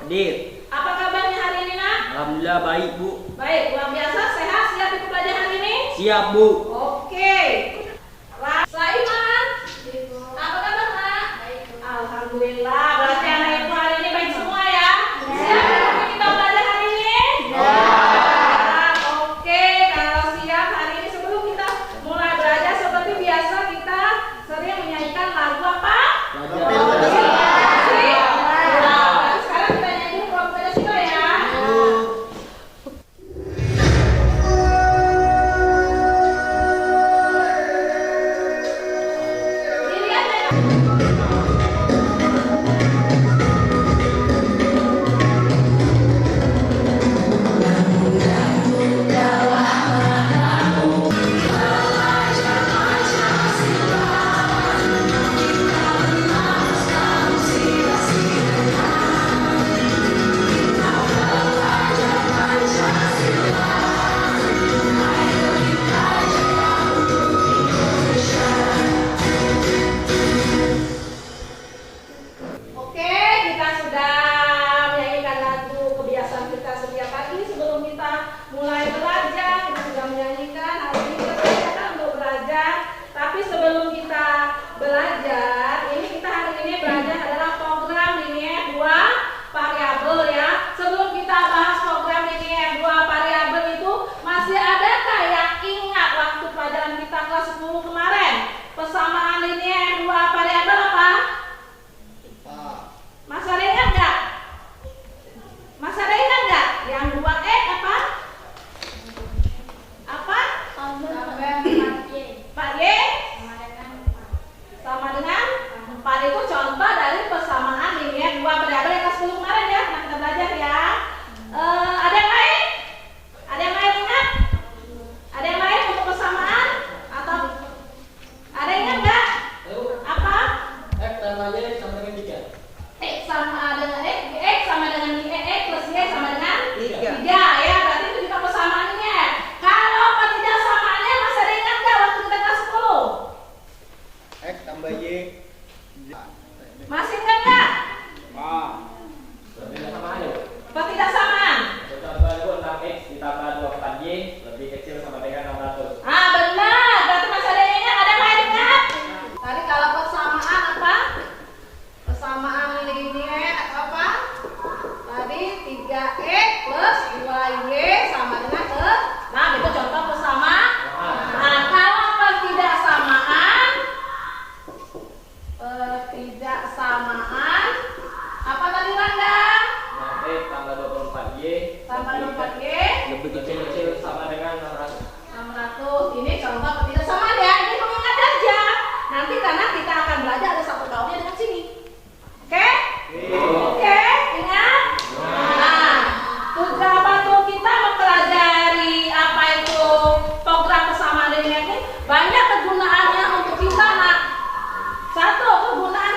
hadir. Apa kabarnya hari ini, Nak? Alhamdulillah baik, Bu. Baik, luar biasa, sehat, siap ikut belajar hari ini? Siap, Bu. Oke. Saiman, apa kabar, Nak? Alhamdulillah, berarti anak ibu hari ini baik semua ya? Siap untuk kita belajar hari ini? Oke, kalau siap hari ini sebelum kita mulai belajar seperti biasa kita sering menyanyikan lagu apa? Sekarang kita nyanyi dulu kelompok kita ya. Oke, kita sudah menyanyikan lagu kebiasaan kita setiap pagi sebelum kita mulai belajar. Kita sudah menyanyikan, hari ini kita belajar untuk belajar. Tapi sebelum kita belajar, ini kita hari ini belajar adalah program linear 2 variabel ya. Sebelum kita bahas program linear 2 variabel itu, masih adakah yang ingat waktu pelajaran kita kelas 10 kemarin? Persamaan linear 2 variabel apa? Mas ada ingat nggak? Mas ada ingat nggak? Yang 2x apa? Apa? 4y sama dengan 4 itu contoh dari persamaan linear 2 variabel yang kelas 10 kemarin ya. Nah, kita belajar ya. Ada yang lain? Ada yang lain ingat? Ada yang lain untuk persamaan? Atau ada yang ingat nggak? Apa? F tambah Y sama dengan 3. X sama dengan X sama dengan X plus Y sama dengan 3 3. ya, berarti itu juga persamaannya. Kalau pertidaksamannya masih ada ingat nggak waktu kita kelas 10? X tambah Y. Masih ingat nggak? Berarti sama aja. Pertidaksamaan. Tambah 6X ditambah 24Y lebih kecil sama dengan 600. Benar, berarti masih ada yang ingat, ada yang lain ingat? Tadi kalau persamaan apa? Persamaan linear atau apa? Tadi 3x plus 2y sama dengan itu contoh persamaan. Nah, kalau pertidaksamaan apa tadi Randa? 6X tambah 24Y Tambah 24y lebih kecil sama dengan 600. 600. Ini contoh pertidaksamaan ya. Ini mengingat aja. Nanti karena kita akan belajar ada satu kaumnya dengan sini. Oke? Oke, ingat? Nah, tugas kita mempelajari apa itu program persamaan linear ini banyak kegunaannya untuk kita, Nak. Satu, kegunaan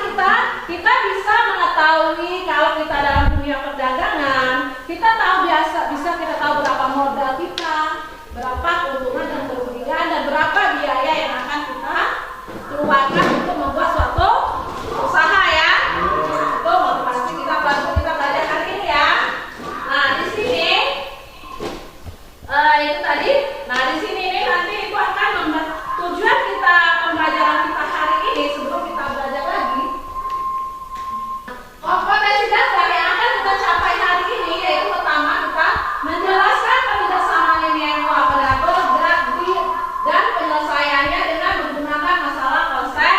kita bisa mengetahui kalau kita dalam dunia perdagangan, kita tahu bisa kita tahu berapa modal kita, berapa keuntungan dan kerugian, dan berapa biaya yang akan kita keluarkan untuk membuat suatu usaha ya. Itu motivasi kita belajar hari ini ya. Nah, di sini itu tadi. Nah, di sini ini nanti itu akan tujuan kita pembelajaran kita hari ini sebelum kita belajar lagi. Kompetensi dasar yang akan kita capai hari ini yaitu pertama kita menjelaskan pertidaksamaan linear variabel dan penyelesaiannya dengan menggunakan masalah konsep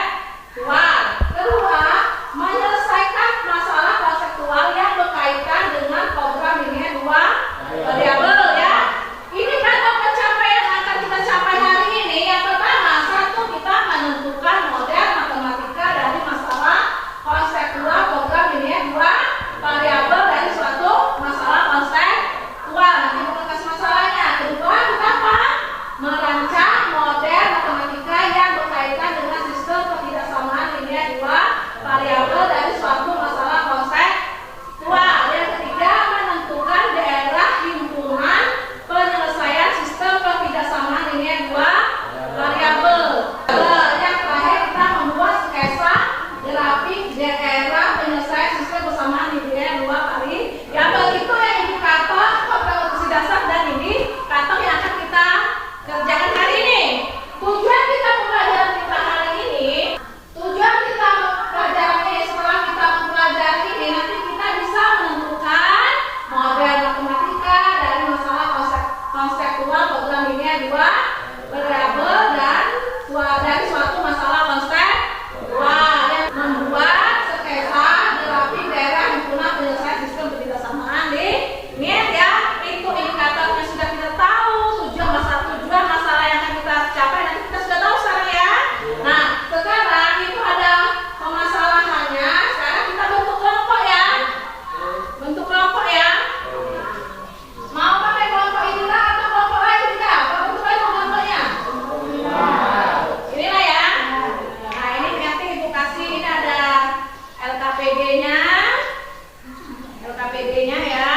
LKPD-nya ya.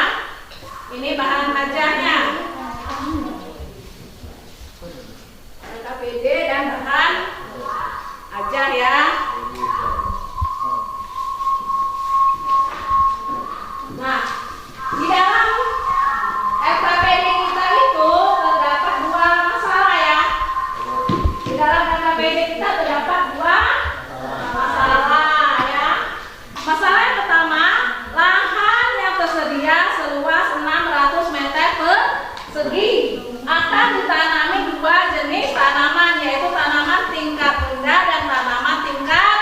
Ini bahan ajarnya. LKPD dan bahan ajar ya. Nah, di dalam LKPD kita itu terdapat dua masalah ya. Di dalam LKPD kita terdapat dua masalah ya. Masalah yang pertama, lahan yang tersedia seluas 600 meter persegi akan ditanami dua jenis tanaman, yaitu tanaman tingkat rendah dan tanaman tingkat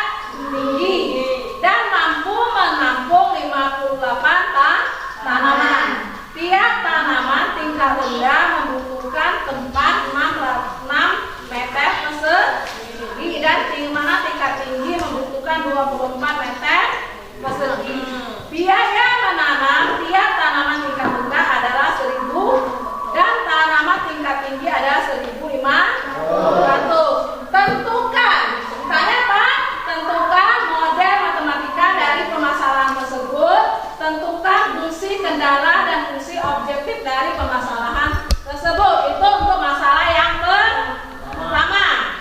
tinggi, dan mampu menampung 58 tanaman. Tiap tanaman tingkat rendah membutuhkan tempat 6 meter persegi dan tingkat tinggi membutuhkan 24 meter persegi. Biaya menanam tiap tanaman tingkat rendah adalah 1.000 dan tanaman tingkat tinggi adalah 1.500. Tentukan, tanya apa? Tentukan model matematika dari permasalahan tersebut. Tentukan fungsi kendala dan fungsi objektif dari permasalahan tersebut. Itu untuk masalah yang pertama.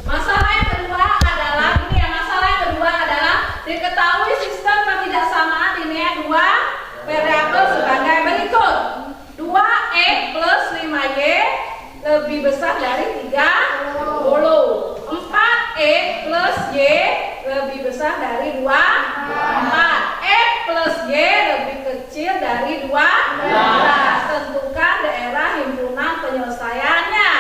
Masalah yang kedua adalah ini ya. Masalah yang kedua adalah diketahui sistem ketidaksamaan linear dua variabel sebagai berikut. 2x plus 5y lebih besar dari 30. 4x plus y lebih besar dari 24. X plus y lebih kecil dari 12. Tentukan daerah himpunan penyelesaiannya.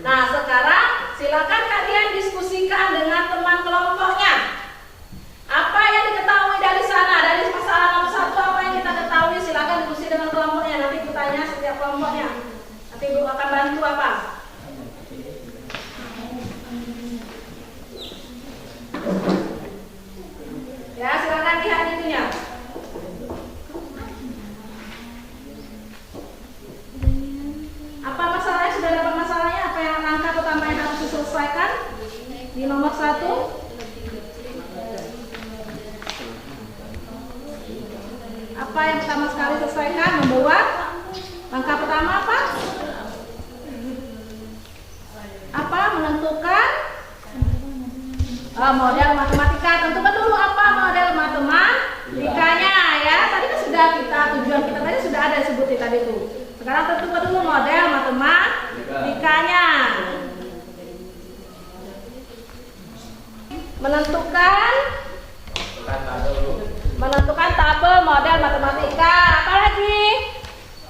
Nah, sekarang silakan kalian diskusikan dengan teman kelompoknya. Apa yang diketahui dari sana, dari masalah nomor 1, apa yang kita ketahui? Silakan diskusi dengan kelompoknya. Nanti kita tanya setiap kelompoknya. Nanti Ibu akan bantu apa? Ya, silakan lihat itunya. Apa masalahnya? Sudah dapat masalahnya? Apa yang angka pertama yang harus diselesaikan di nomor 1? Apa yang pertama sekali selesaikan? Membuat langkah pertama apa? Apa? Menentukan model matematika. Tentukan dulu apa model matematikanya ya. Tadi kan sudah tujuan kita tadi sudah ada disebutin tadi itu. Sekarang tentukan dulu model matematikanya. Menentukan tabel model matematika. Apa lagi?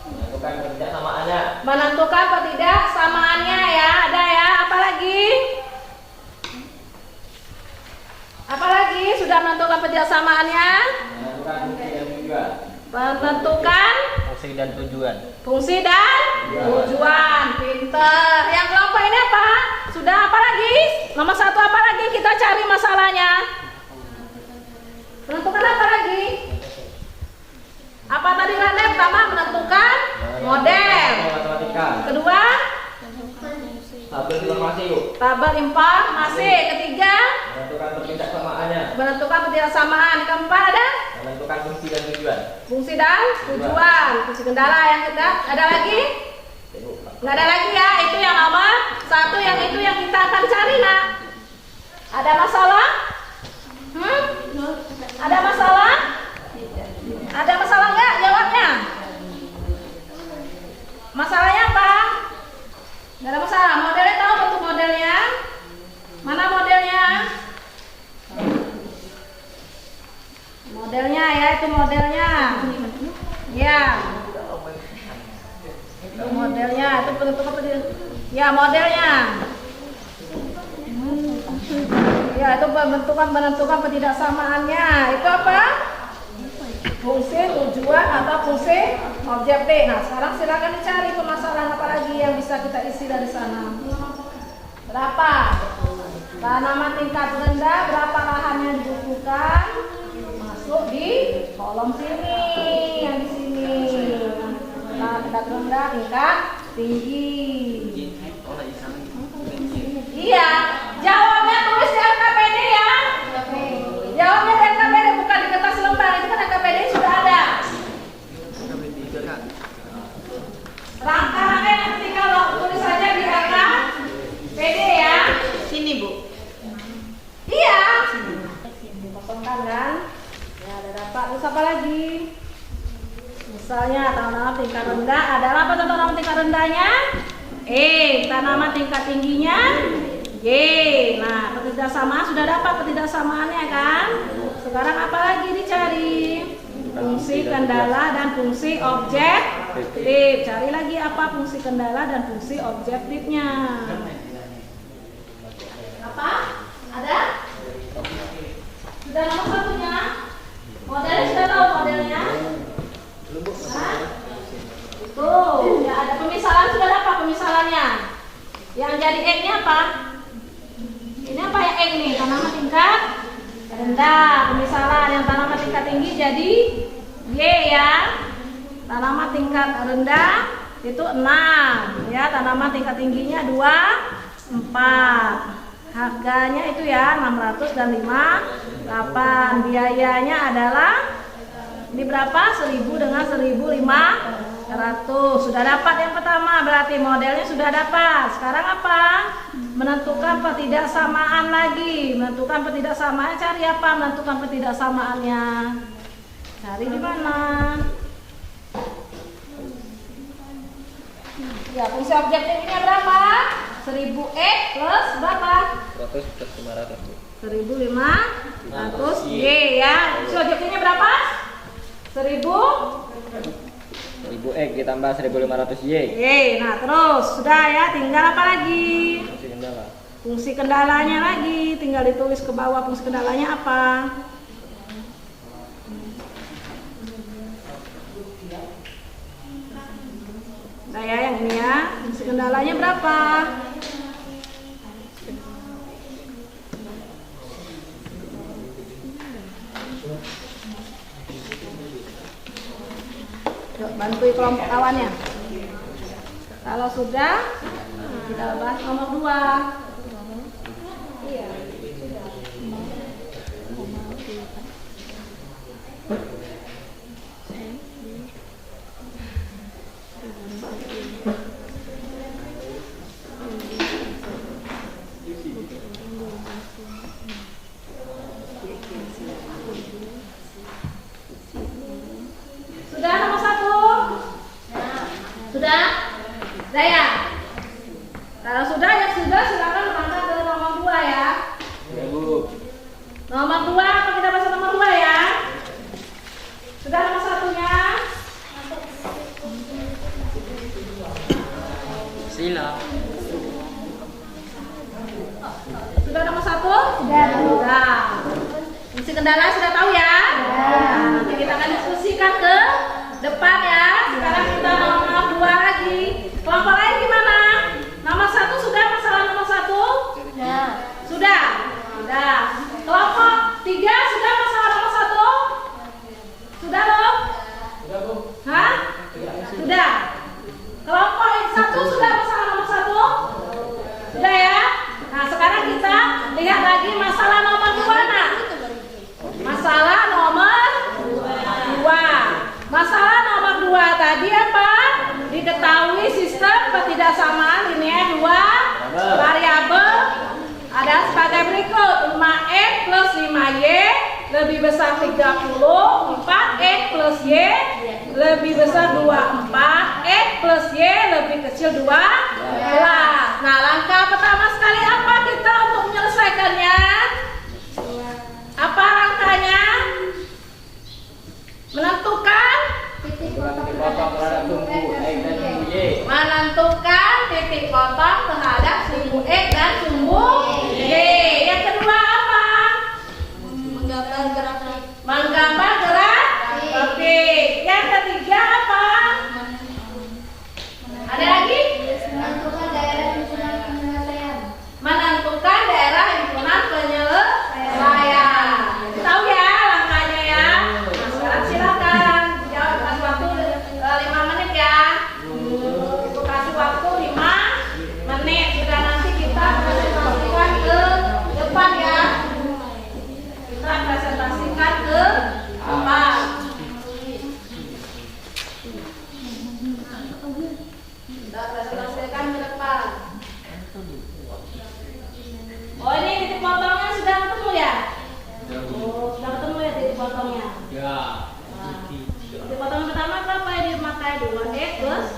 Menentukan ketidaksamaannya. Menentukan ketidaksamaannya ya. Ada ya. Apa lagi? Apa lagi? Sudah menentukan ketidaksamaannya? Menentukan fungsi dan tujuan. Menentukan Fungsi dan tujuan. fungsi dan tujuan. Pinter. Yang kelompok ini apa? Sudah apa lagi? Nomor 1 apa lagi? Kita cari masalahnya. Menentukan apa lagi? Apa tadi Rane? Pertama menentukan model. Matematika. Kedua Tabel informasi yuk. tabel informasi. Ketiga Menentukan ketidaksamaannya. menentukan ketidaksamaan. Keempat ada Menentukan fungsi dan tujuan. fungsi dan tujuan. Fungsi kendala. Yang ketiga ada lagi? Nggak ada lagi ya. Itu yang nomor 1. Yang itu yang kita akan cari nak. Ada masalah? Ada masalah? Ada masalah nggak? Jawabnya. Masalahnya apa? Nggak ada masalah. Modelnya tahu bentuk modelnya? Mana modelnya? Modelnya ya, itu modelnya. Ya. Itu modelnya, itu bentuk ya modelnya. Ya, itu menentukan ketidaksamaannya. Itu apa? Fungsi tujuan atau fungsi objektif. Nah, sekarang silakan dicari permasalahan apa lagi yang bisa kita isi dari sana. Berapa? Tanaman tingkat rendah, berapa lahan yang dibutuhkan? Masuk di kolom sini, yang di sini. Nah, tingkat rendah, tingkat tinggi. Iya, jawabnya tulis di LKPD ya. Jawabnya di LKPD, bukan di kertas lembar. Itu kan LKPD sudah ada. Misalnya tanaman tingkat rendah adalah apa contoh tanaman tingkat rendahnya? E. Tanaman tingkat tingginya Y. Nah, ketidaksamaan sudah dapat ketidaksamaannya kan? Sekarang apa lagi dicari? Fungsi kendala dan fungsi objektif. Cari lagi apa fungsi kendala dan fungsi objektifnya. Apa? Ada? Sudah nomor satunya? Modelnya sudah tahu modelnya? Hah? Tuh, ya ada pemisalan sudah dapat pemisalannya. Yang jadi X-nya apa? Ini apa ya X nih? Tanaman tingkat rendah. Pemisalan yang tanaman tingkat tinggi jadi Y ya. Tanaman tingkat rendah itu 6 ya. Tanaman tingkat tingginya 2, 4. Harganya itu ya 600 dan 58. Biayanya adalah ini berapa? 1000 dengan 1500. Sudah dapat yang pertama, berarti modelnya sudah dapat. Sekarang apa? Menentukan ketidaksamaan lagi. Menentukan ketidaksamaan, cari apa? Menentukan ketidaksamaannya. Cari di mana? Ya, fungsi objektifnya berapa? 1000x plus berapa? 100 plus 500. 1500 Y ya. Fungsi objektifnya berapa? 1000 X ditambah 1500 Y. Nah terus sudah ya, tinggal apa lagi? Fungsi kendala. Fungsi kendalanya lagi, tinggal ditulis ke bawah fungsi kendalanya apa. Nah ya, yang ini ya, fungsi kendalanya berapa? Yuk, bantu kelompok kawannya. Kalau sudah, kita bahas nomor 2. Iya. Sudah nomor 1? Sudah? Saya. Kalau sudah ya sudah, silakan melangkah ke nomor 2 ya. Ya, Bu. Nomor 2, apa kita baca nomor 2 ya? Sudah nomor 1-nya? Sila. Sudah nomor 1? Sudah. Fungsi kendala sudah tahu ya? Nah, nanti kita akan diskusikan ke depan ya. Sekarang kita nomor 2 lagi. Kelompok lain gimana? Nomor 1 sudah masalah nomor 1? Sudah. Sudah. Kelompok 3 sudah masalah nomor 1? Sudah loh? Sudah, Bu. Hah? Sudah. Kelompok 1 sudah masalah nomor 1? Sudah ya? Nah sekarang kita lihat lagi masalah nomor 2 nak. Masalah nomor 2. Masalah nomor 2 tadi apa? Diketahui sistem ketidaksamaan linear 2 variabel ada sebagai berikut. 5x plus 5y lebih besar 30, 4x plus y lebih besar 24, x plus y lebih kecil 12. Nah langkah pertama sekali apa kita untuk menyelesaikannya? Apa langkahnya? Menentukan Titik potong terhadap sumbu X dan sumbu Y. menentukan titik potong terhadap sumbu X dan sumbu Y. Yang kedua apa? Menggambar gerak grafik. Yang ketiga apa? Ada lagi? Menentukan daerah himpunan penyelesaian. Tahu ya langkahnya ya? Nah, sekarang silakan plus.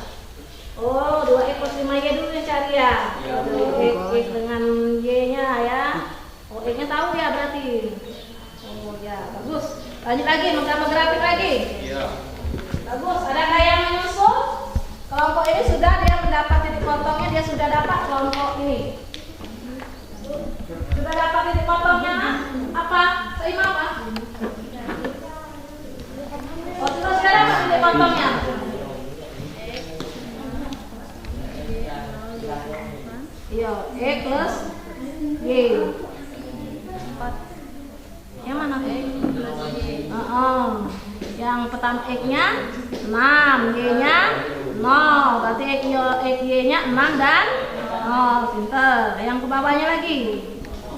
Oh, 2X plus 5Y dulu yang cari ya. X dengan Y-nya ya. Oh, X-nya tahu ya berarti. Oh ya, bagus. Lanjut lagi, menambah grafik lagi. Iya. Bagus, ada nggak yang menyusul? Kelompok ini sudah dia mendapat titik potongnya, dia sudah dapat kelompok ini. Sudah dapat titik potongnya apa? Seimbang apa? Oh, sudah dapat titik potongnya. Iya, X plus Y. Yang mana? Yang pertama X-nya 6, Y-nya 0. Berarti Y-nya 6 dan 0. Pinter. Yang ke bawahnya lagi.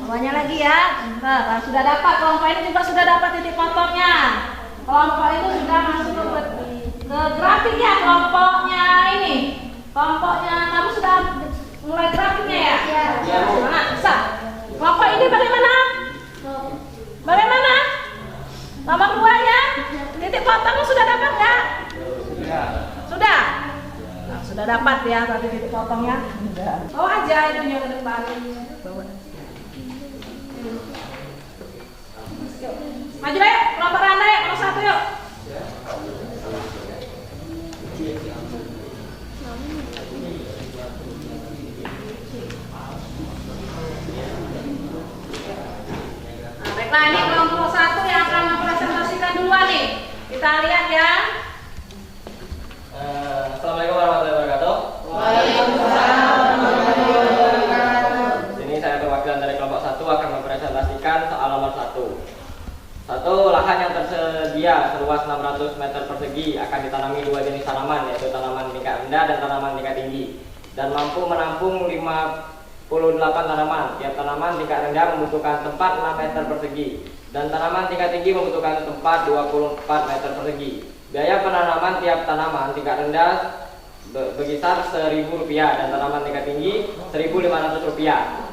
Bawahnya lagi ya. Pinter. Nah, sudah dapat kelompok ini juga sudah dapat titik potongnya. Kelompok itu sudah masuk ke grafik ya kelompoknya ini. Kelompoknya kamu sudah mulai grafiknya ya? Iya. Mana? Bisa. Kelompok ini bagaimana? Bagaimana? Nomor 2-nya? Titik potongnya sudah dapat nggak? Sudah. Nah, sudah dapat ya tadi titik potongnya. Bawa aja itunya ke depan. Bawa. Maju ayo, kelompok Randa ya, nomor 1 yuk. Nah, baiklah ini kelompok 1 yang akan mempresentasikan duluan nih. Kita lihat ya. Assalamualaikum warahmatullahi wabarakatuh. Waalaikumsalam warahmatullahi wabarakatuh. Sini saya perwakilan dari kelompok 1 akan mempresentasikan soal nomor 1. 1. Lahan yang tersedia seluas 600 meter persegi akan ditanami 2 jenis tanaman, yaitu tanaman tingkat rendah dan tanaman tingkat tinggi, dan mampu menampung 58 tanaman. Tiap tanaman tingkat rendah membutuhkan tempat 6 meter persegi, dan tanaman tingkat tinggi membutuhkan tempat 24 meter persegi. Biaya penanaman tiap tanaman tingkat rendah berkisar Rp1.000 dan tanaman tingkat tinggi Rp1.500.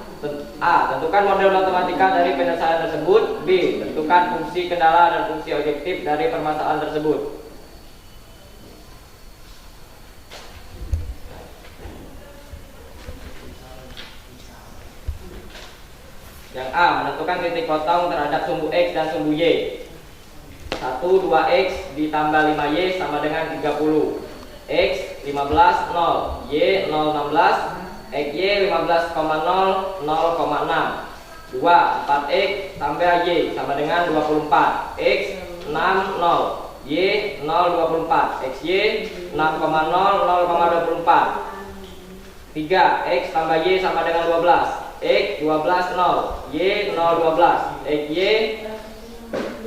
A. Tentukan model matematika dari penyelesaian tersebut. B. Tentukan fungsi kendala dan fungsi objektif dari permasalahan tersebut. Yang A. Menentukan titik potong terhadap sumbu X dan sumbu Y. 1. 2X ditambah 5Y sama dengan 30. X 15, 0. Y 0, 16. XY 15,0, 0,6. 2. 4X tambah Y sama dengan 24. X 6, 0. Y 0, 24. XY 6,0, 0,24. 3. X tambah Y sama dengan 12. X 12, 0. Y 0, 12. XY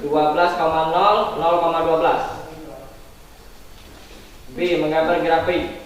12,0, 0,12. B. Menggambar grafik.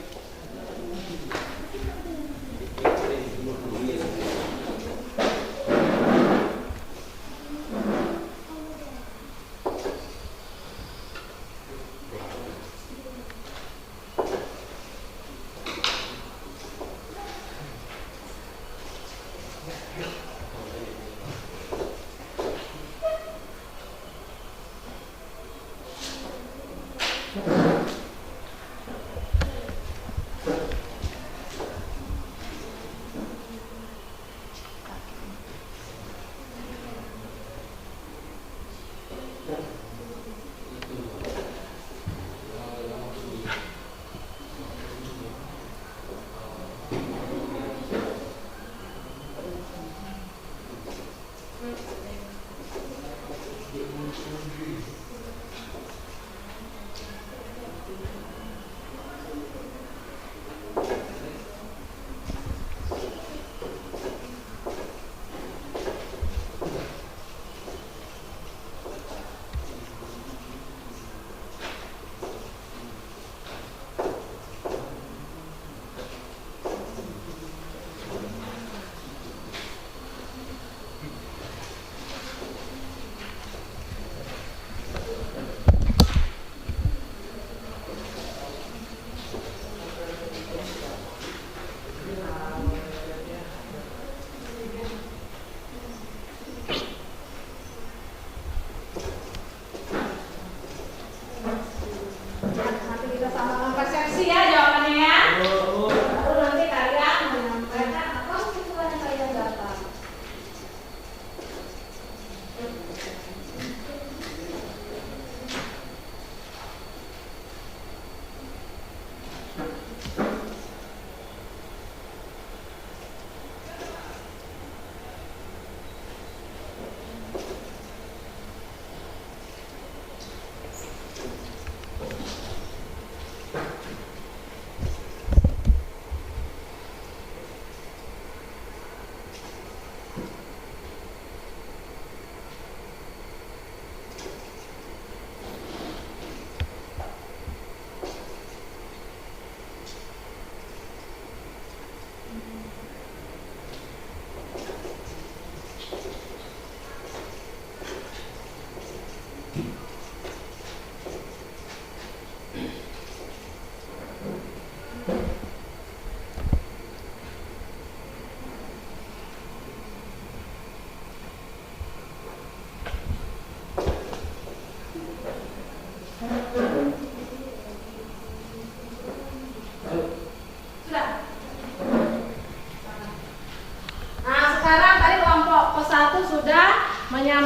Nanti kita sama persepsi ya.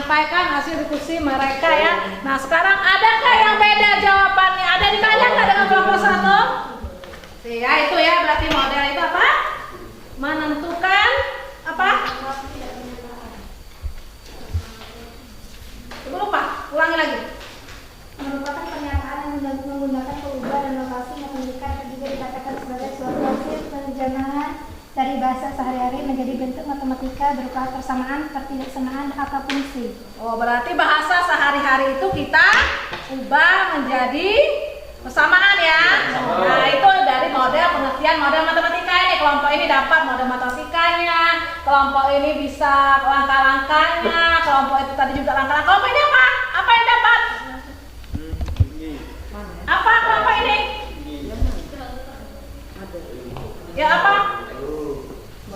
menyampaikan hasil diskusi mereka ya. Nah sekarang adakah yang beda jawabannya? Ada di mana nggak dengan kelompok 1? Ya itu ya, berarti model itu apa? Menentukan apa? Ibu lupa, ulangi lagi. Merupakan pernyataan yang menggunakan perubahan dan lokasi matematika dan juga dikatakan sebagai suatu hasil penerjemahan dari bahasa sehari-hari menjadi bentuk matematika berupa persamaan, ketidaksamaan, atau fungsi. Oh, berarti bahasa sehari-hari itu kita ubah menjadi persamaan ya. Nah, itu dari model pengertian model matematika ini. Kelompok ini dapat model matematikanya, kelompok ini bisa langkah-langkahnya, kelompok itu tadi juga langkah-langkah. Kelompok ini apa? Apa yang dapat? Apa kelompok ini? Ya apa?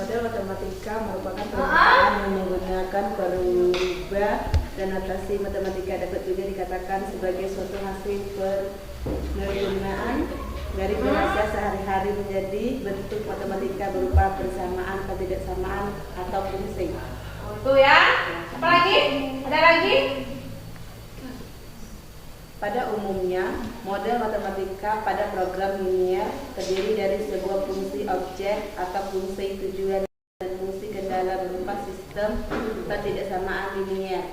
Model matematika merupakan perubahan yang menggunakan perubah dan notasi matematika, dapat juga dikatakan sebagai suatu hasil penerjemahan dari bahasa sehari-hari menjadi bentuk matematika berupa persamaan, ketidaksamaan, atau fungsi. Itu ya. Apa lagi? Ada lagi? Pada umumnya, model matematika pada program linier terdiri dari sebuah fungsi objek atau fungsi tujuan dan fungsi kendala berupa sistem ketidaksamaan linier.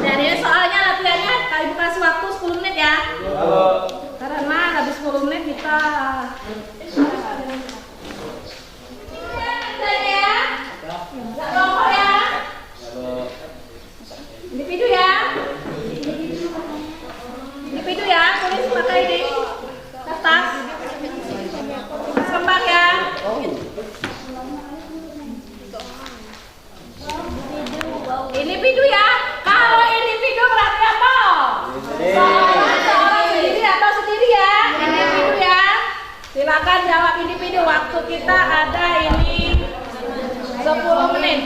Jadi soalnya latihannya Ibu kasih waktu 10 menit ya. Karena habis 10 menit kita kelompok ya. Individu ya. Individu ya, tulis pakai di kertas. Lembar ya. Individu ya. Kalau individu berarti apa? Seorang sendiri atau sendiri ya? Individu ya. Silakan jawab individu. Waktu kita ada ini 10 menit.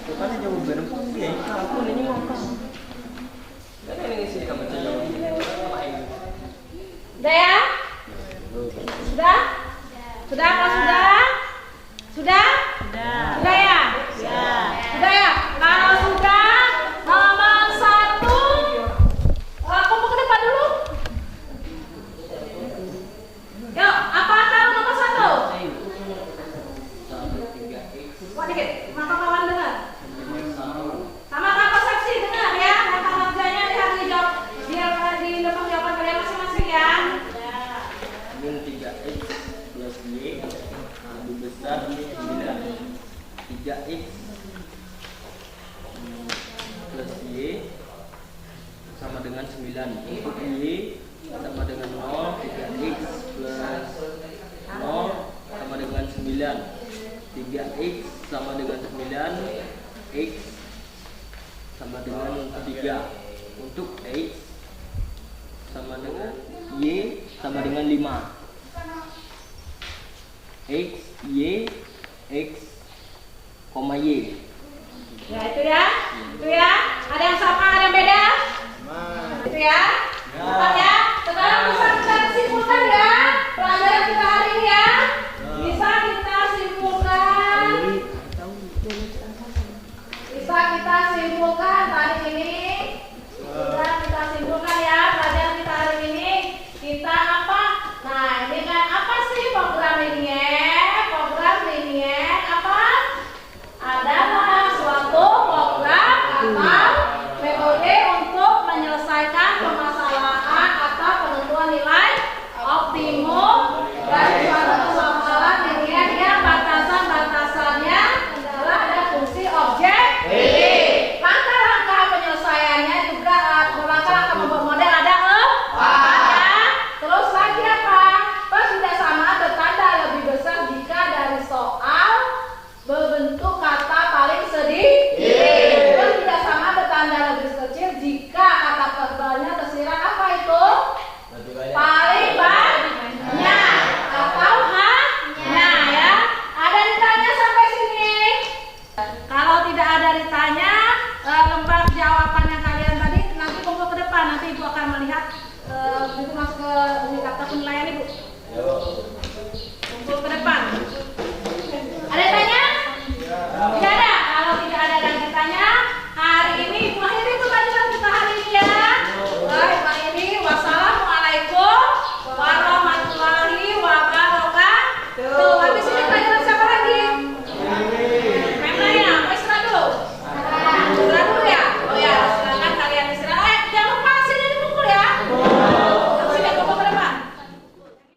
Bukannya jauh bareng pun dia aku ini ngomong. Kan ini sih kamu jawab. Sudah ya? Sudah? Sudah? Kalau sudah? Sudah? Sudah ya? Sudah ya? Kalau sudah, nomor 1, kumpul ke depan dulu. Yuk, apa tahu nomor 1? Wah dikit, maka kawan dengar. Sama kakak saksi dengar ya. Kakak kerjanya lihat di jawab, di depan jawaban kalian masing-masing ya. Min 3x plus y lebih besar 9. 3x plus y sama dengan 9. Untuk y sama dengan 0. 3x plus 0 sama dengan 9. 3x sama dengan 9. X sama dengan 3. Untuk x sama dengan y sama dengan 5. X, y, x, koma y. Ya itu ya. Itu ya. Ada yang sama, ada yang beda? Itu ya. Dapat ya. Sekarang bisa kita simpulkan ya. Pelajaran kita hari ini ya. Bisa kita simpulkan. Bisa kita simpulkan hari ini. Sudah kita simpulkan ya. Pelajaran kita hari ini. Kita apa? Nah ini kan apa sih program linier? Program linier apa? Adalah suatu program atau ditanya lembar jawabannya kalian tadi nanti kumpul ke depan, nanti ibu akan melihat itu masuk ke daftar penilaian ibu. Kumpul ke depan.